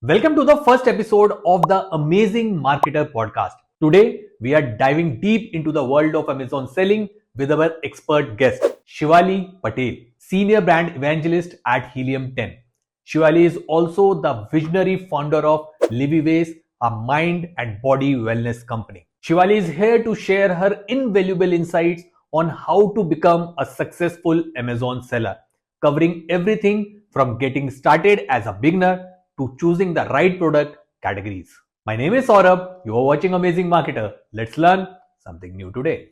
Welcome to the first episode of the Amazing Marketer podcast. Today, we are diving deep into the world of Amazon selling with our expert guest, Shivali Patel, Senior Brand Evangelist at Helium 10. Shivali is also the visionary founder of Liviways, a mind and body wellness company. Shivali is here to share her invaluable insights on how to become a successful Amazon seller, covering everything from getting started as a beginner to choosing the right product categories. My name is Saurabh. You are watching Amazing Marketer. Let's learn something new today.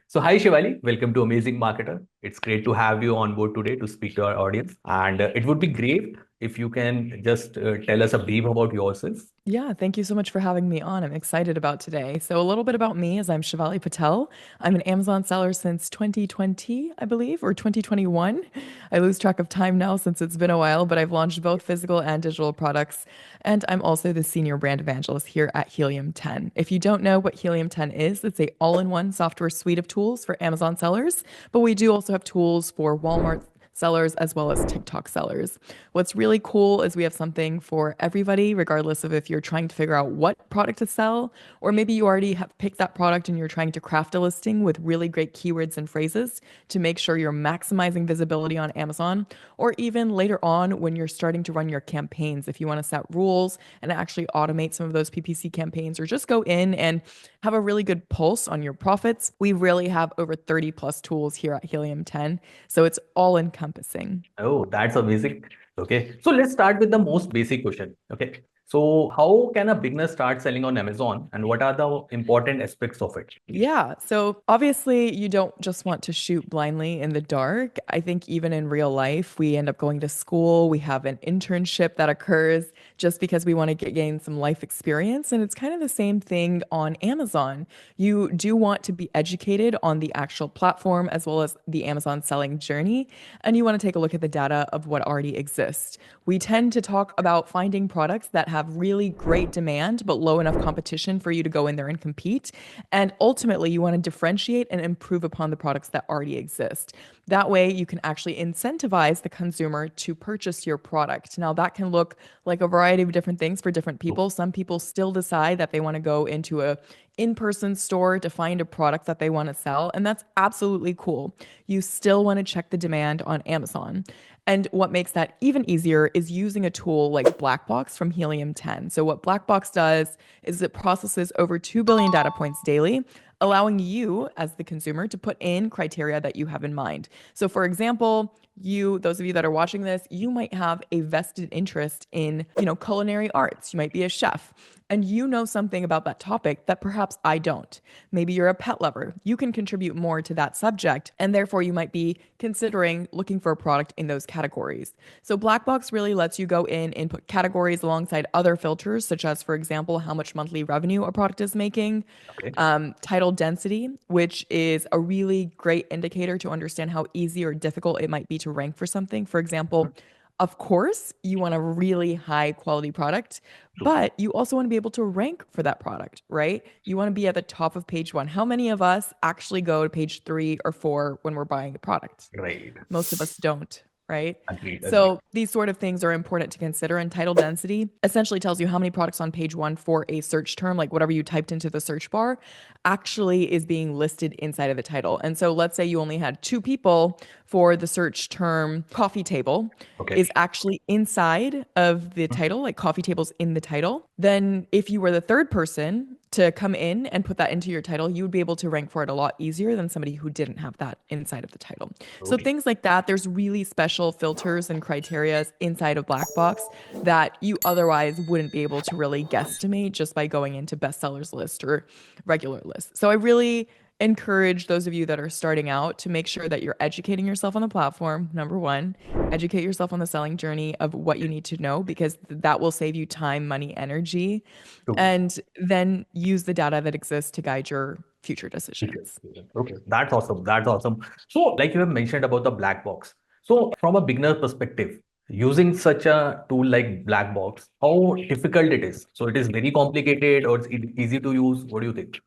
So, hi Shivali, welcome to Amazing Marketer. It's great to have you on board today to speak to our audience. And it would be great if you can just tell us a brief about yourself. Yeah, thank you so much for having me on. I'm excited about today. So, a little bit about me is I'm Shivali Patel. I'm an Amazon seller since 2020, I believe, or 2021. I lose track of time now since it's been a while, but I've launched both physical and digital products. And I'm also the senior brand evangelist here at Helium 10. If you don't know what Helium 10 is, it's a all-in-one software suite of tools for Amazon sellers, but we do also have tools for Walmart sellers as well as TikTok sellers. What's really cool is we have something for everybody, regardless of if you're trying to figure out what product to sell, or maybe you already have picked that product and you're trying to craft a listing with really great keywords and phrases to make sure you're maximizing visibility on Amazon, or even later on when you're starting to run your campaigns, if you want to set rules and actually automate some of those PPC campaigns, or just go in and have a really good pulse on your profits. We really have over 30 plus tools here at Helium 10. So it's all encompassing. Oh, that's amazing. Okay. So let's start with the most basic question. Okay. So how can a beginner start selling on Amazon and what are the important aspects of it? Yeah. So obviously, you don't just want to shoot blindly in the dark. I think even in real life, we end up going to school. We have an internship that occurs just because we want to gain some life experience. And it's kind of the same thing on Amazon. You do want to be educated on the actual platform as well as the Amazon selling journey. And you want to take a look at the data of what already exists. We tend to talk about finding products that have really great demand, but low enough competition for you to go in there and compete. And ultimately, you want to differentiate and improve upon the products that already exist. That way, you can actually incentivize the consumer to purchase your product. Now, that can look like a variety of different things for different people. Some people still decide that they want to go into a in-person store to find a product that they want to sell, and that's absolutely cool. You still want to check the demand on Amazon. And what makes that even easier is using a tool like Black Box from Helium 10. So what Black Box does is it processes over 2 billion data points daily, allowing you as the consumer to put in criteria that you have in mind. So for example, those of you that are watching this, you might have a vested interest in, culinary arts. You might be a chef and you know something about that topic that perhaps I don't. Maybe you're a pet lover. You can contribute more to that subject, and therefore you might be considering looking for a product in those categories. So Blackbox really lets you go in and put categories alongside other filters, such as, for example, how much monthly revenue a product is making, Okay. title density, which is a really great indicator to understand how easy or difficult it might be to rank for something. For example, of course, you want a really high quality product, but you also want to be able to rank for that product, right? You want to be at the top of page one. How many of us actually go to page 3 or 4 when we're buying a product? Right. Most of us don't, right? Agreed. Agreed. So these sort of things are important to consider. And title density essentially tells you how many products on page one for a search term, like whatever you typed into the search bar, actually is being listed inside of the title. And so let's say you only had 2 people for the search term coffee table Okay. is actually inside of the title, like coffee tables in the title. Then if you were the third person to come in and put that into your title, you would be able to rank for it a lot easier than somebody who didn't have that inside of the title. So Okay. things like that, there's really special filters and criteria inside of Black Box that you otherwise wouldn't be able to really guesstimate just by going into bestsellers list or regular list. So I really encourage those of you that are starting out to make sure that you're educating yourself on the platform. Number one, educate yourself on the selling journey of what you need to know, because that will save you time, money, energy, True. and then use the data that exists to guide your future Okay. decisions. Okay. That's awesome. That's awesome. So, like you have mentioned about the black box. So, from a beginner perspective, using such a tool like black box, how difficult it is? So, it is very complicated or it's easy to use? What do you think?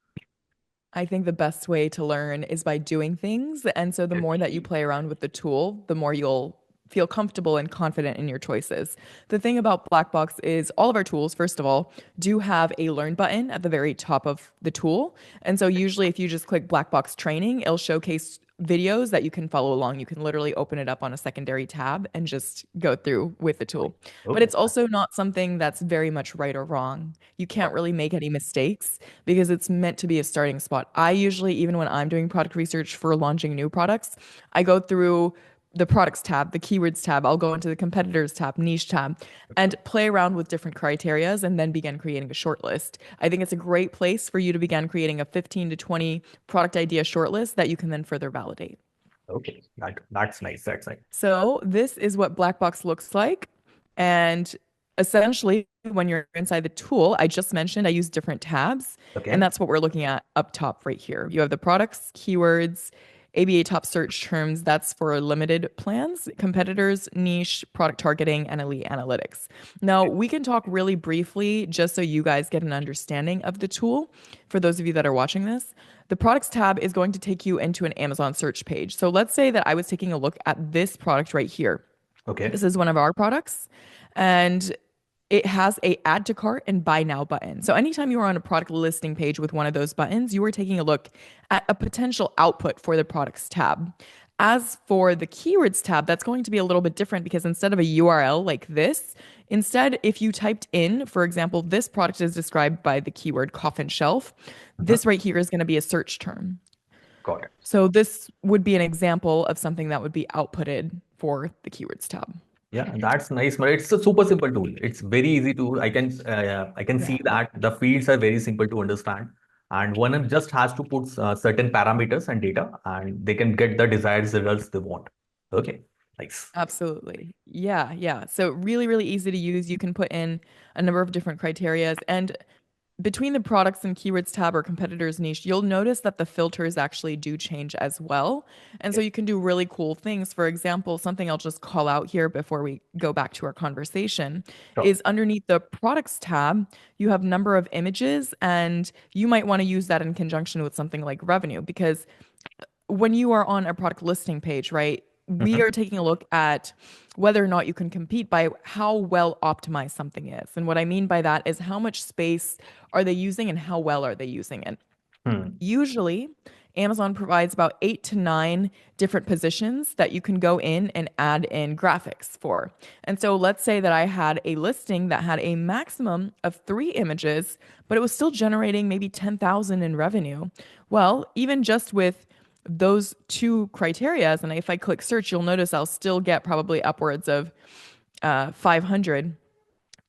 I think the best way to learn is by doing things. And so the more that you play around with the tool, the more you'll feel comfortable and confident in your choices. The thing about Black Box is all of our tools, first of all, do have a learn button at the very top of the tool. And so usually if you just click Black Box training, it'll showcase videos that you can follow along. You can literally open it up on a secondary tab and just go through with the tool. But Okay. it's also not something that's very much right or wrong. You can't really make any mistakes because it's meant to be a starting spot. I usually, even when I'm doing product research for launching new products, I go through the products tab, the keywords tab, I'll go into the competitors tab, niche tab, and play around with different criterias and then begin creating a shortlist. I think it's a great place for you to begin creating a 15 to 20 product idea shortlist that you can then further validate. Okay. That's nice. That's nice. So this is what Black Box looks like. And essentially, when you're inside the tool, I just mentioned I use different tabs. And Okay. that's what we're looking at up top right here. You have the products, keywords, ABA top search terms. That's for limited plans, competitors, niche, product targeting, and elite analytics. Now, we can talk really briefly just so you guys get an understanding of the tool. For those of you that are watching this, the products tab is going to take you into an Amazon search page. So let's say that I was taking a look at this product right here. This Okay. is one of our products, and it has a add to cart and buy now button. So anytime you are on a product listing page with one of those buttons, you are taking a look at a potential output for the products tab. As for the keywords tab, that's going to be a little bit different because instead of a URL like this, instead, if you typed in, for example, this product is described by the keyword coffin shelf, Uh-huh. this right here is going to be a search term. Got it. So this would be an example of something that would be outputted for the keywords tab. Yeah, that's nice, but it's a super simple tool. It's very easy to. I can see Yeah. that the fields are very simple to understand, and one just has to put certain parameters and data, and they can get the desired results they want. Okay, nice. Absolutely. Yeah, yeah. So really, really easy to use. You can put in a number of different criterias. And between the products and keywords tab or competitors niche, you'll notice that the filters actually do change as well. And so Okay. you can do really cool things. For example, something I'll just call out here before we go back to our conversation Sure. is underneath the products tab, you have number of images, and you might want to use that in conjunction with something like revenue because when you are on a product listing page, right, we Mhm. are taking a look at whether or not you can compete by how well optimized something is. And what I mean by that is how much space are they using and how well are they using it. Hmm. Usually, Amazon provides about 8 to 9 different positions that you can go in and add in graphics for. And so let's say that I had a listing that had a maximum of 3 images, but it was still generating maybe 10,000 in revenue. Well, even just with those two criterias, and if I click search, you'll notice I'll still get probably upwards of 500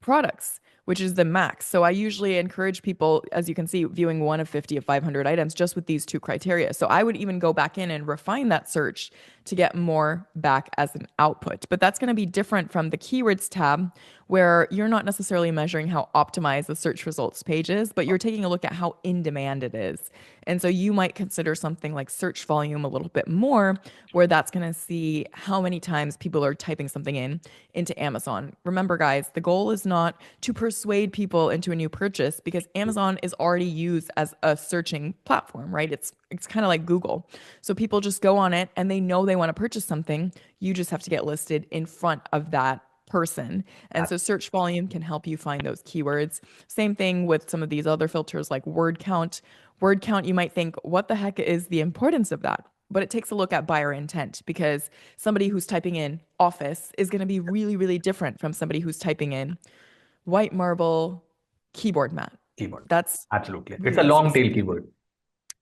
products, which is the max. So I usually encourage people, as you can see, viewing one of 50 of 500 items just with these two criteria. So I would even go back in and refine that search to get more back as an output. But that's going to be different from the keywords tab, where you're not necessarily measuring how optimized the search results page is, but you're taking a look at how in demand it is. And so you might consider something like search volume a little bit more, where that's going to see how many times people are typing something in into Amazon. Remember, guys, the goal is not to persuade people into a new purchase because Amazon is already used as a searching platform, right? It's kind of like Google. So people just go on it and they know they want to purchase something. You just have to get listed in front of that person. And so search volume can help you find those keywords. Same thing with some of these other filters like word count. Word count, you might think, what the heck is the importance of that? But it takes a look at buyer intent because somebody who's typing in office is going to be really, really different from somebody who's typing in white marble keyboard mat. Keyword. That's Absolutely. It's a really long tail specific. keyword.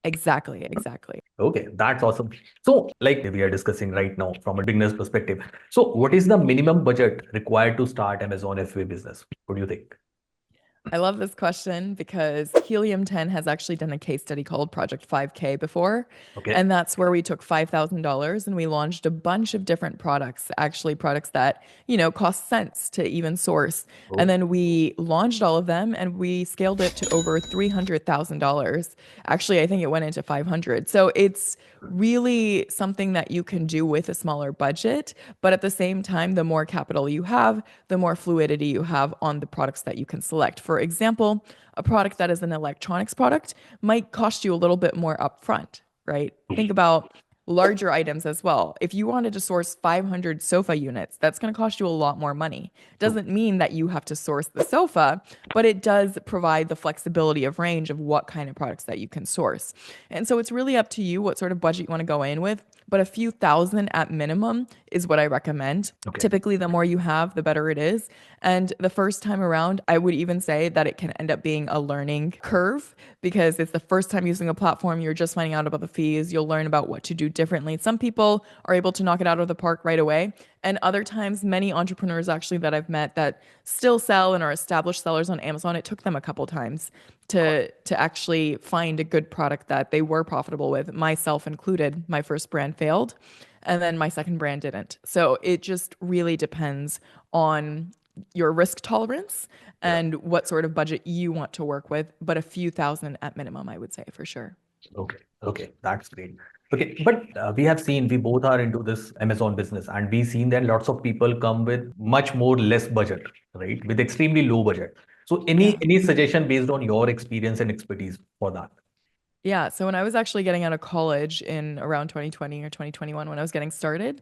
Exactly, exactly. Okay, that's awesome. So, like we are discussing right now from a beginner's perspective. So, what is the minimum budget required to start Amazon FBA business? What do you think? I love this question because Helium 10 has actually done a case study called Project 5K before. Okay. And that's where we took $5,000 and we launched a bunch of different products, actually products that, cost cents to even source. And Oh, then we launched all of them and we scaled it to over $300,000. Actually, I think it went into 500. So it's really something that you can do with a smaller budget. But at the same time, the more capital you have, the more fluidity you have on the products that you can select. For example, a product that is an electronics product might cost you a little bit more upfront, right? Think about larger items as well. If you wanted to source 500 sofa units, that's going to cost you a lot more money. Doesn't mean that you have to source the sofa, but it does provide the flexibility of range of what kind of products that you can source. And so it's really up to you what sort of budget you want to go in with, but a few thousand at minimum is what I recommend. Okay. Typically, the more you have, the better it is. And the first time around, I would even say that it can end up being a learning curve because it's the first time using a platform. You're just finding out about the fees. You'll learn about what to do differently. Some people are able to knock it out of the park right away. And other times, many entrepreneurs actually that I've met that still sell and are established sellers on Amazon, it took them a couple times to actually find a good product that they were profitable with, myself included. My first brand failed, and then my second brand didn't. So it just really depends on your risk tolerance and what sort of budget you want to work with, but a few thousand at minimum, I would say for sure. Okay, okay, that's great. Okay, but we have seen we both are into this Amazon business, and we've seen that lots of people come with much more less budget, right? With extremely low budget. So Yeah. any suggestion based on your experience and expertise for that? Yeah. So when I was actually getting out of college in around 2020 or 2021, when I was getting started,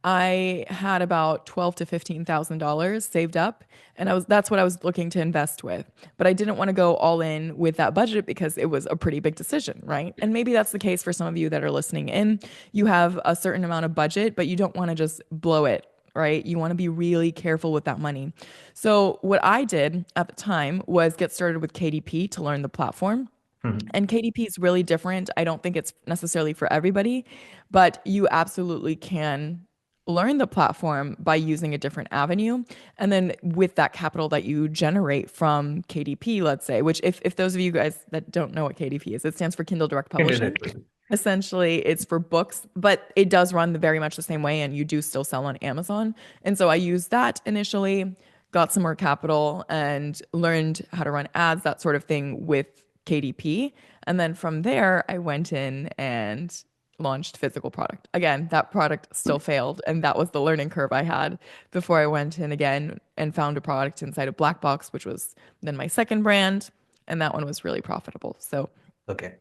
I had about $12 to $15,000 saved up, and that's what I was looking to invest with. But I didn't want to go all in with that budget because it was a pretty big decision, right? And maybe that's the case for some of you that are listening in. You have a certain amount of budget, but you don't want to just blow it, right? You want to be really careful with that money. So what I did at the time was get started with KDP to learn the platform. Mhm. And KDP is really different. I don't think it's necessarily for everybody, but you absolutely can learn the platform by using a different avenue. And then with that capital that you generate from KDP, let's say, which if those of you guys that don't know what KDP is, it stands for Kindle Direct Publishing. Interesting. Essentially, it's for books, but it does run very much the same way, and you do still sell on Amazon. And so I used that initially, got some more capital, and learned how to run ads, that sort of thing with KDP. And then from there, I went in and launched physical product. Again, that product still failed. And that was the learning curve I had before I went in again and found a product inside of Black Box, which was then my second brand. And that one was really profitable. So, Okay.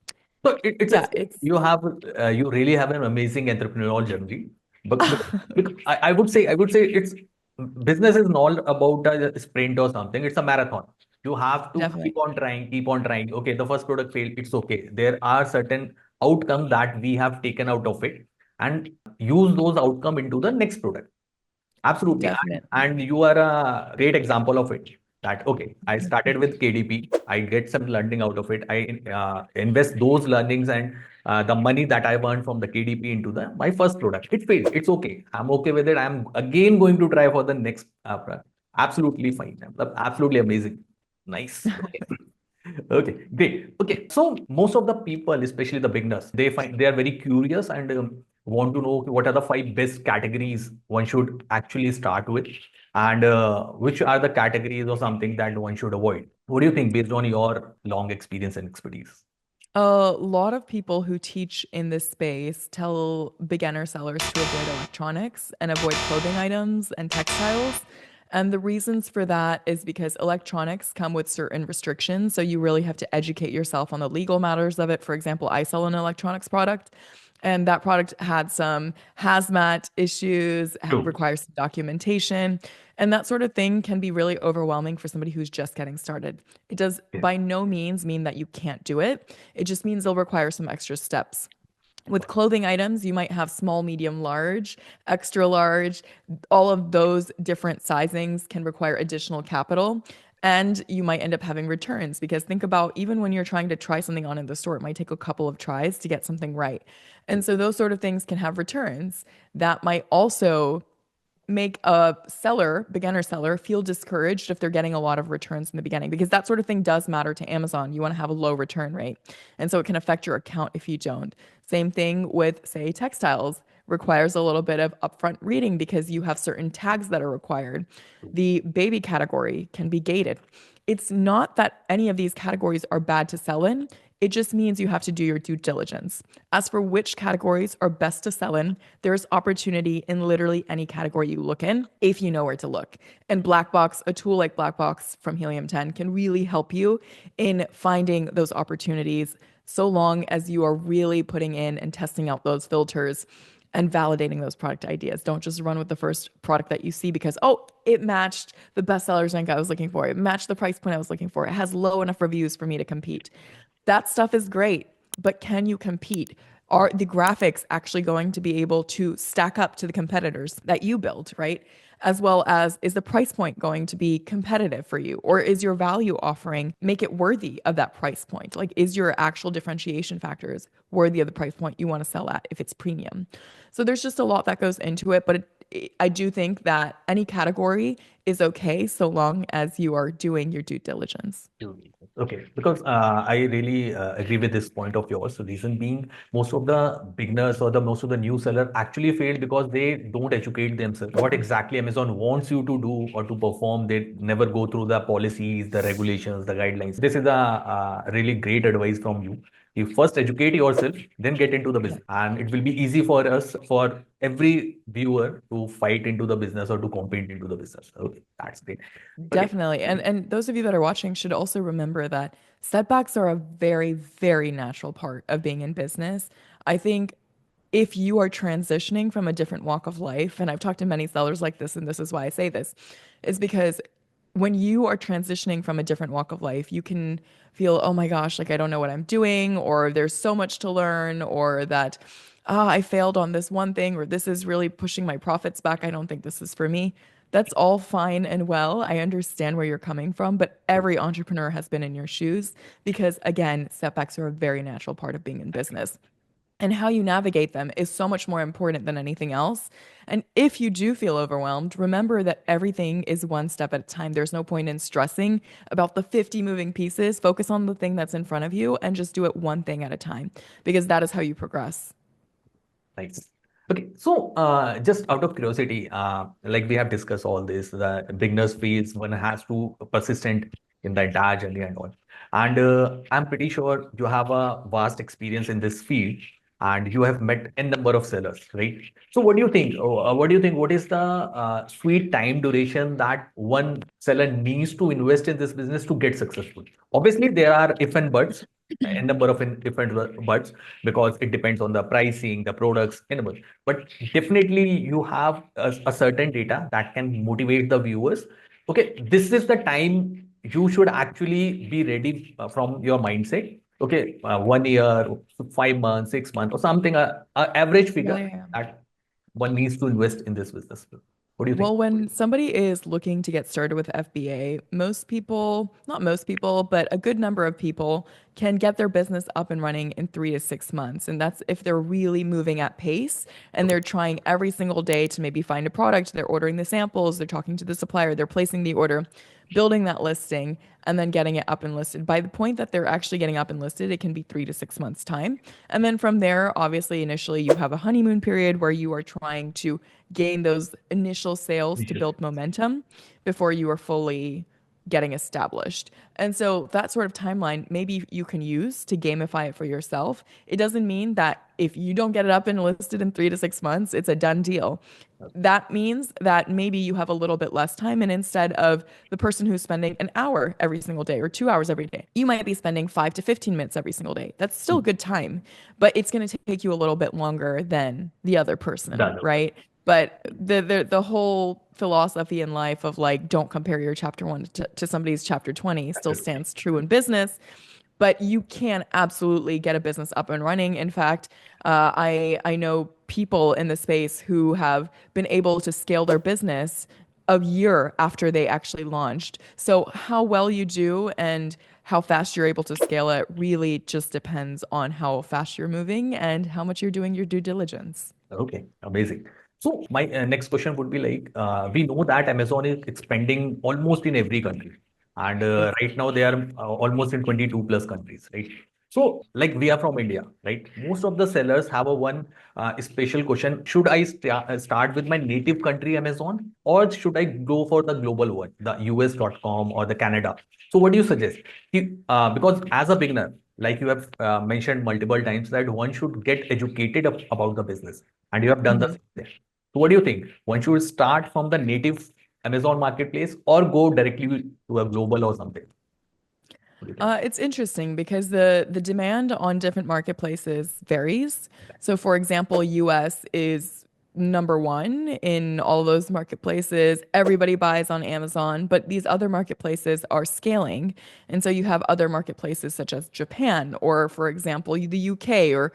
So it's a yeah, it's you really have an amazing entrepreneurial journey. But I would say it's business is not about a sprint or something. It's a marathon. You have to definitely keep on trying, keep on trying. Okay, the first product failed. It's okay. There are certain outcomes that we have taken out of it and use those outcome into the next product. Absolutely. And, definitely. and you are a great example of it. That, okay, I started with KDP. I get some learning out of it. I invest those learnings and the money that I earned from the KDP into my first product. It failed. It's okay. I'm okay with it. I'm again going to try for the next product. Absolutely fine. Absolutely amazing. Nice. Okay. Okay, great. Okay, so most of the people, especially the beginners, they are very curious and want to know what are the five best categories one should actually start with, and which are the categories or something that one should avoid. What do you think based on your long experience and expertise? A lot of people who teach in this space tell beginner sellers to avoid electronics and avoid clothing items and textiles. And the reasons for that is because electronics come with certain restrictions. So you really have to educate yourself on the legal matters of it. For example, I sell an electronics product, and that product had some hazmat issues, True. requires some documentation. And that sort of thing can be really overwhelming for somebody who's just getting started. It does Yeah. by no means mean that you can't do it. It just means they'll require some extra steps. With clothing items, you might have small, medium, large, extra large. All of those different sizings can require additional capital. And you might end up having returns because think about even when you're trying to try something on in the store, it might take a couple of tries to get something right. And so those sort of things can have returns that might also make a seller, beginner seller, feel discouraged if they're getting a lot of returns in the beginning because that sort of thing does matter to Amazon. You want to have a low return rate. And so it can affect your account if you don't. Same thing with, say, textiles requires a little bit of upfront reading because you have certain tags that are required. The baby category can be gated. It's not that any of these categories are bad to sell in. It just means you have to do your due diligence. As for which categories are best to sell in, there's opportunity in literally any category you look in if you know where to look. And Black Box, a tool like Black Box from Helium 10, can really help you in finding those opportunities so long as you are really putting in and testing out those filters and validating those product ideas. Don't just run with the first product that you see because, oh, it matched the bestsellers rank I was looking for. It matched the price point I was looking for. It has low enough reviews for me to compete. That stuff is great, but can you compete? Are the graphics actually going to be able to stack up to the competitors that you build, right? As well as, is the price point going to be competitive for you? Or is your value offering make it worthy of that price point? Like, is your actual differentiation factors worthy of the price point you want to sell at if it's premium? So there's just a lot that goes into it, but I do think that any category is okay so long as you are doing your due diligence. Okay, because I really agree with this point of yours. So reason being, most of the beginners or the most of the new seller actually fail because they don't educate themselves. What exactly Amazon wants you to do or to perform, they never go through the policies, the regulations, the guidelines. This is a really great advice from you. You first educate yourself, then get into the business, and it will be easy for us, for every viewer, to fight into the business or to compete into the business. Okay, that's great. Okay. Definitely. And those of you that are watching should also remember that setbacks are a very, very natural part of being in business. I think if you are transitioning from a different walk of life, and I've talked to many sellers like this, and this is why I say this, is because when you are transitioning from a different walk of life, you can feel, oh my gosh, like I don't know what I'm doing, or there's so much to learn, or that, I failed on this one thing, or this is really pushing my profits back. I don't think this is for me. That's all fine and well. I understand where you're coming from, but every entrepreneur has been in your shoes because, again, setbacks are a very natural part of being in business. And how you navigate them is so much more important than anything else. And if you do feel overwhelmed, remember that everything is one step at a time. There's no point in stressing about the 50 moving pieces. Focus on the thing that's in front of you and just do it one thing at a time because that is how you progress. Nice. Okay, so just out of curiosity, like we have discussed all this, the beginner's phase, one has to persistent in the entire journey and all. And I'm pretty sure you have a vast experience in this field and you have met n number of sellers, right? So what do you think? What do you think? What is the sweet time duration that one seller needs to invest in this business to get successful? Obviously, there are if and buts, n number of if and buts, because it depends on the pricing, the products, and all. But definitely you have a certain data that can motivate the viewers. Okay, this is the time you should actually be ready from your mindset. Okay, 1 year, 5 months, 6 months, or something, average Yeah, figure yeah, yeah. that one needs to invest in this business. What do you think? Well, when somebody is looking to get started with FBA, most people, not most people, but a good number of people can get their business up and running in 3 to 6 months. And that's if they're really moving at pace and they're trying every single day to maybe find a product, they're ordering the samples, they're talking to the supplier, they're placing the order, building that listing, and then getting it up and listed. By the point that they're actually getting up and listed, it can be 3 to 6 months' time. And then from there, obviously, initially, you have a honeymoon period where you are trying to gain those initial sales to build momentum before you are fully getting established. And so that sort of timeline maybe you can use to gamify it for yourself. It doesn't mean that if you don't get it up and listed in 3 to 6 months, it's a done deal. That means that maybe you have a little bit less time. And instead of the person who's spending an hour every single day or 2 hours every day, you might be spending 5 to 15 minutes every single day. That's still good time, but it's going to take you a little bit longer than the other person, Done. right? But the whole philosophy in life of like don't compare your chapter 1 to somebody's chapter 20 still stands true in business. But you can absolutely get a business up and running. In fact, I know people in the space who have been able to scale their business a year after they actually launched. So how well you do and how fast you're able to scale it really just depends on how fast you're moving and how much you're doing your due diligence. Okay, amazing. So my next question would be like, we know that Amazon is expanding almost in every country, and Yes. right now they are almost in 22 plus countries, right? So like we are from India, right? Most of the sellers have a one special question: should I start with my native country Amazon, or should I go for the global one, the US.com or the Canada? So what do you suggest? Because as a beginner, like you have mentioned multiple times, that one should get educated about the business, and you have done the Mhm. same there. So what do you think? One should start from the native Amazon marketplace or go directly to a global or something? What do you think? It's interesting because the demand on different marketplaces varies. So, for example, US is number one in all those marketplaces. Everybody buys on Amazon, but these other marketplaces are scaling. And so you have other marketplaces such as Japan, or for example, the UK or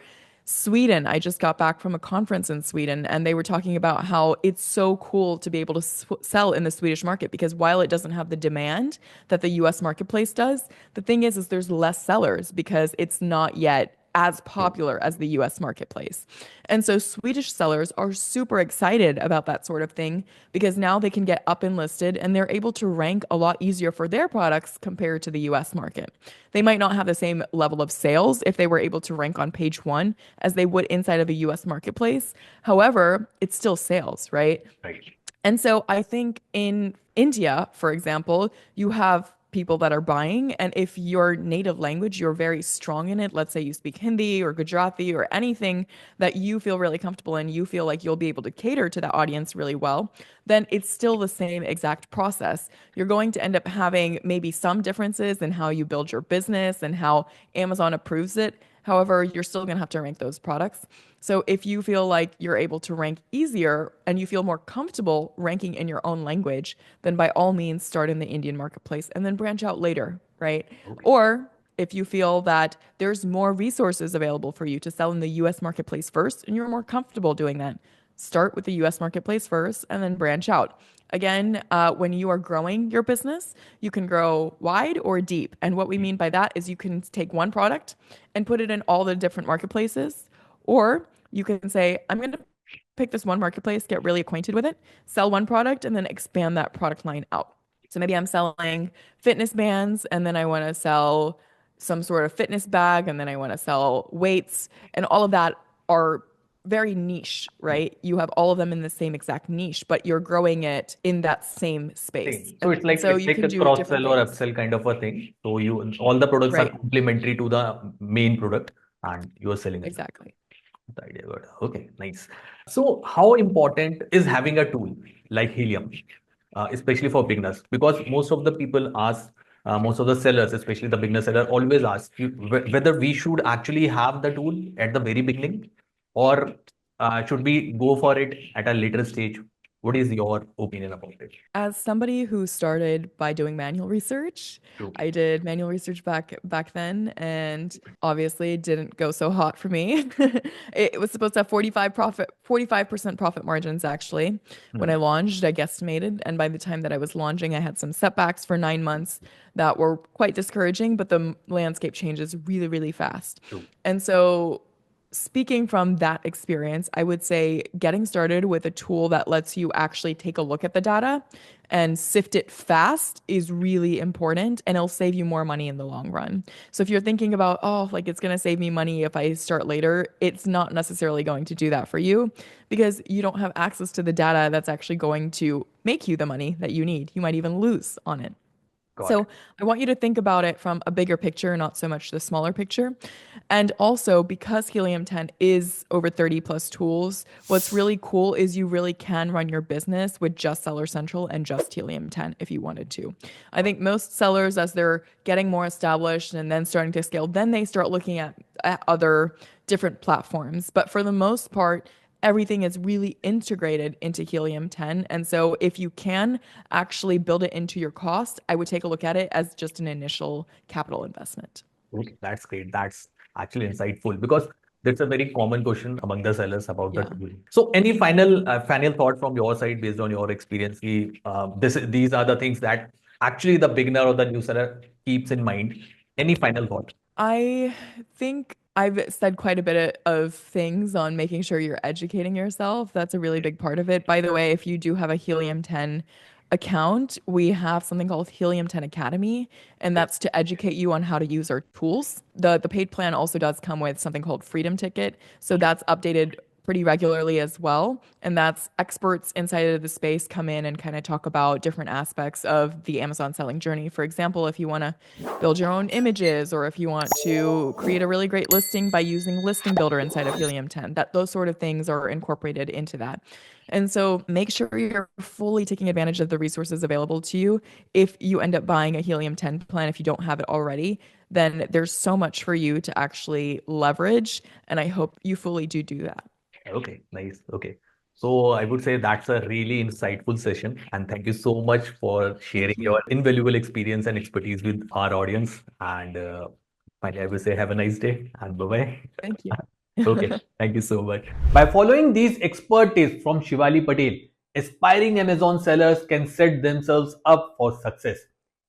Sweden. I just got back from a conference in Sweden and they were talking about how it's so cool to be able to sell in the Swedish market because while it doesn't have the demand that the US marketplace does, the thing is there's less sellers because it's not yet as True. popular as the US marketplace. And so Swedish sellers are super excited about that sort of thing because now they can get up and listed and they're able to rank a lot easier for their products compared to the US market. They might not have the same level of sales if they were able to rank on page one as they would inside of a US marketplace. However, it's still sales, right? Right. And so I think in India, for example, you have people that are buying. And if your native language, you're very strong in it, let's say you speak Hindi or Gujarati or anything that you feel really comfortable in, you feel like you'll be able to cater to that audience really well, then it's still the same exact process. You're going to end up having maybe some differences in how you build your business and how Amazon approves it. However, you're still going to have to rank those products. So if you feel like you're able to rank easier and you feel more comfortable ranking in your own language, then by all means start in the Indian marketplace and then branch out later, right? Okay. Or if you feel that there's more resources available for you to sell in the US marketplace first and you're more comfortable doing that, start with the US marketplace first and then branch out. Again, when you are growing your business, you can grow wide or deep. And what we mean by that is you can take one product and put it in all the different marketplaces, or you can say, I'm going to pick this one marketplace, get really acquainted with it, sell one product, and then expand that product line out. So maybe I'm selling fitness bands, and then I want to sell some sort of fitness bag, and then I want to sell weights, and all of that are very niche, right? You have all of them in the same exact niche, but you're growing it in that same space. Same. So And so it's you like can a do cross different sell or things. upsell kind of a thing. So you all the products are Right. complementary to the main product and you are selling it. Exactly. The idea good. Okay, nice. So how important is having a tool like Helium, especially for beginners? Because most of the people ask, most of the sellers, especially the beginner seller, always ask you whether we should actually have the tool at the very beginning or should we go for it at a later stage? What is your opinion about it? As somebody who started by doing manual research, True. I did manual research back then, and obviously it didn't go so hot for me. It was supposed to have 45% profit margins actually. When I Hmm. launched, I guesstimated, and by the time that I was launching, I had some setbacks for 9 months that were quite discouraging, but the landscape changes really, really fast. True. And so speaking from that experience, I would say getting started with a tool that lets you actually take a look at the data and sift it fast is really important and it'll save you more money in the long run. So if you're thinking about, oh, like it's going to save me money if I start later, it's not necessarily going to do that for you because you don't have access to the data that's actually going to make you the money that you need. You might even lose on it. Got So it. I want you to think about it from a bigger picture, not so much the smaller picture. And also because Helium 10 is over 30 plus tools, what's really cool is you really can run your business with just Seller Central and just Helium 10 if you wanted to. I think most sellers, as they're getting more established and then starting to scale, then they start looking at other different platforms. But for the most part, everything is really integrated into Helium 10. And so if you can actually build it into your cost, I would take a look at it as just an initial capital investment. Okay, that's great. That's actually insightful because that's a very common question among the sellers about the Yeah. tool. So, any final thought from your side based on your experience? These are the things that actually the beginner or the new seller keeps in mind. Any final thought? I think I've said quite a bit of things on making sure you're educating yourself. That's a really big part of it. By the way, if you do have a Helium 10 account, we have something called Helium 10 Academy, and Okay. that's to educate you on how to use our tools. The paid plan also does come with something called Freedom Ticket, so that's updated pretty regularly as well. And that's experts inside of the space come in and kind of talk about different aspects of the Amazon selling journey. For example, if you want to build your own images or if you want to create a really great listing by using Listing Builder inside of Helium 10, that those sort of things are incorporated into that. And so make sure you're fully taking advantage of the resources available to you. If you end up buying a Helium 10 plan, if you don't have it already, then there's so much for you to actually leverage. And I hope you fully do that. Okay, nice. Okay. So I would say that's a really insightful session. And thank you so much for sharing Thank you. your invaluable experience and expertise with our audience. And finally, I will say have a nice day and bye-bye. Thank you. Okay, thank you so much. By following these expert tips from Shivali Patel, aspiring Amazon sellers can set themselves up for success,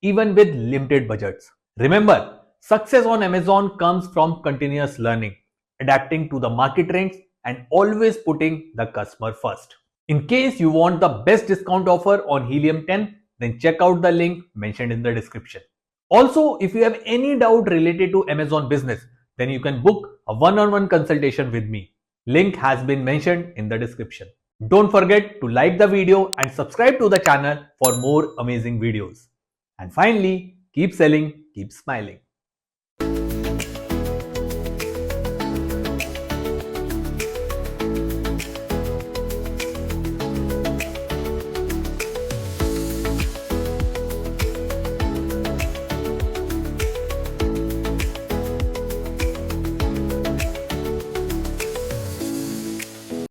even with limited budgets. Remember, success on Amazon comes from continuous learning, adapting to the market trends, and always putting the customer first. In case you want the best discount offer on Helium 10, then check out the link mentioned in the description. Also, if you have any doubt related to Amazon business, then you can book a one-on-one consultation with me. Link has been mentioned in the description. Don't forget to like the video and subscribe to the channel for more amazing videos. And finally, keep selling, keep smiling.